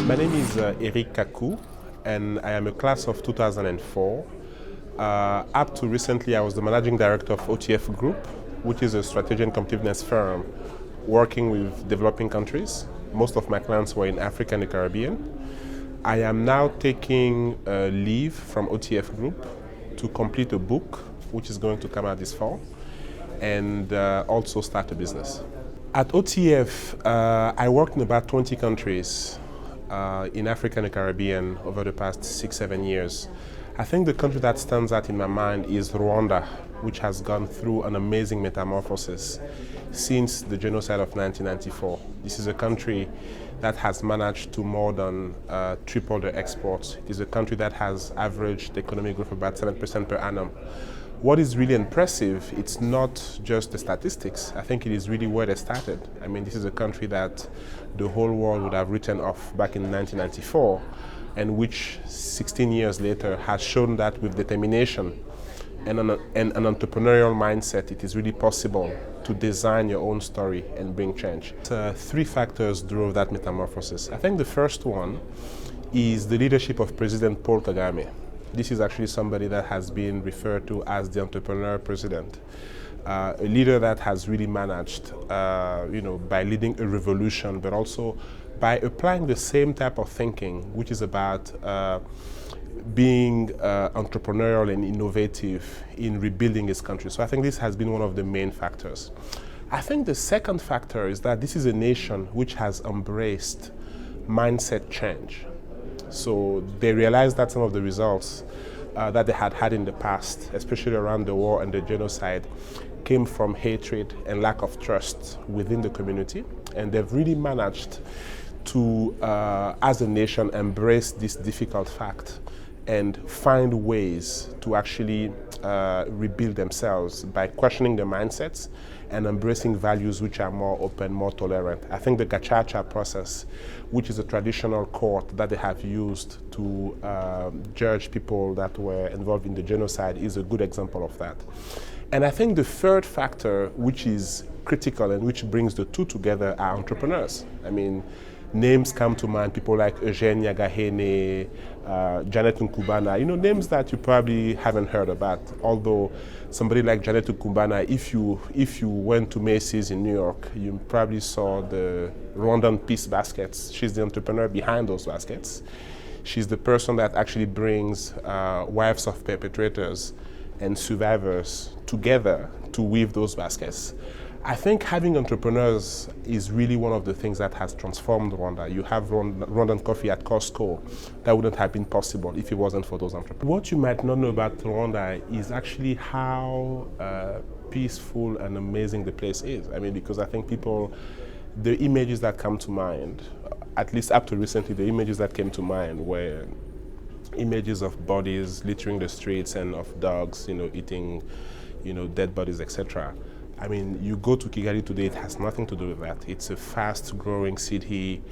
My name is Eric Kacou, and I am a class of 2004. Up to recently, I was the managing director of OTF Group, which is a strategy and competitiveness firm working with developing countries. Most of my clients were in Africa and the Caribbean. I am now taking leave from OTF Group to complete a book, which is going to come out this fall, and also start a business. At OTF, I worked in about 20 countries in Africa and the Caribbean over the past 6-7 years. I think the country that stands out in my mind is Rwanda, which has gone through an amazing metamorphosis since the genocide of 1994. This is a country that has managed to more than triple their exports. It is a country that has averaged economic growth of about 7% per annum. What is really impressive, it's not just the statistics. I think it is really where they started. I mean, this is a country that the whole world would have written off back in 1994, and which 16 years later has shown that with determination and an entrepreneurial mindset, it is really possible to design your own story and bring change. Three factors drove that metamorphosis. I think the first one is the leadership of President Paul Kagame. This is actually somebody that has been referred to as the entrepreneur president. A leader that has really managed, by leading a revolution, but also by applying the same type of thinking, which is about being entrepreneurial and innovative in rebuilding his country. So I think this has been one of the main factors. I think the second factor is that this is a nation which has embraced mindset change. So they realized that some of the results that they had in the past, especially around the war and the genocide, came from hatred and lack of trust within the community. And they've really managed to, as a nation, embrace this difficult fact and find ways to actually rebuild themselves by questioning their mindsets and embracing values which are more open, more tolerant. I think the Gacaca process, which is a traditional court that they have used to judge people that were involved in the genocide, is a good example of that. And I think the third factor, which is critical and which brings the two together, are entrepreneurs. I mean, names come to mind, people like Eugene Nyagahene, Janet Nkubana, names that you probably haven't heard about. Although somebody like Janet Nkubana, if you went to Macy's in New York, you probably saw the Rwandan peace baskets. She's the entrepreneur behind those baskets. She's the person that actually brings wives of perpetrators and survivors together to weave those baskets. I think having entrepreneurs is really one of the things that has transformed Rwanda. You have Rwandan coffee at Costco. That wouldn't have been possible if it wasn't for those entrepreneurs. What you might not know about Rwanda is actually how peaceful and amazing the place is. I mean, because I think the images that come to mind, at least up to recently, the images that came to mind were images of bodies littering the streets and of dogs, eating, dead bodies, etc. I mean, you go to Kigali today, it has nothing to do with that. It's a fast-growing city.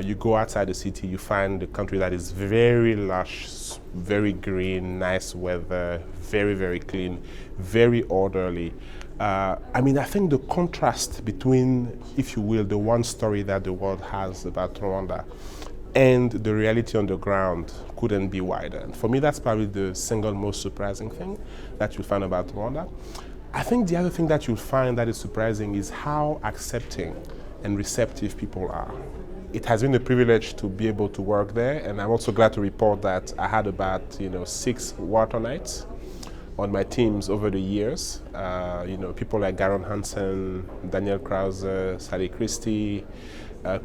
You go outside the city, you find a country that is very lush, very green, nice weather, very, very clean, very orderly. I think the contrast between, if you will, the one story that the world has about Rwanda and the reality on the ground couldn't be wider. And for me, that's probably the single most surprising thing that you find about Rwanda. I think the other thing that you'll find that is surprising is how accepting and receptive people are. It has been a privilege to be able to work there, and I'm also glad to report that I had about 6 Whartonites on my teams over the years. People like Garon Hansen, Daniel Krause, Sally Christie,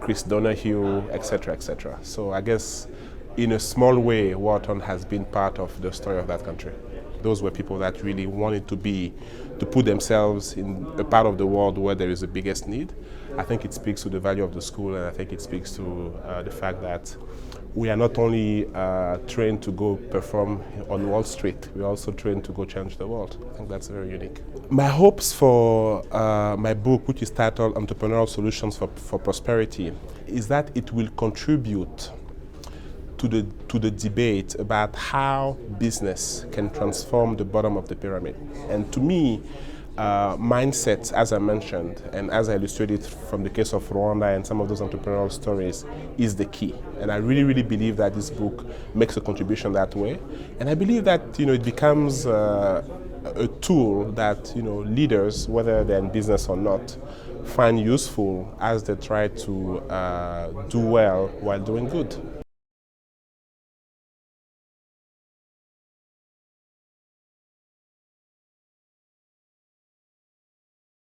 Chris Donahue, etc., etc. So I guess in a small way, Wharton has been part of the story of that country. Those were people that really wanted to put themselves in a part of the world where there is the biggest need. I think it speaks to the value of the school, and I think it speaks to the fact that we are not only trained to go perform on Wall Street, we're also trained to go change the world. I think that's very unique. My hopes for my book, which is titled Entrepreneurial Solutions for Prosperity, is that it will contribute to the debate about how business can transform the bottom of the pyramid. And to me, mindset, as I mentioned, and as I illustrated from the case of Rwanda and some of those entrepreneurial stories, is the key. And I really, really believe that this book makes a contribution that way. And I believe that it becomes a tool that leaders, whether they're in business or not, find useful as they try to do well while doing good.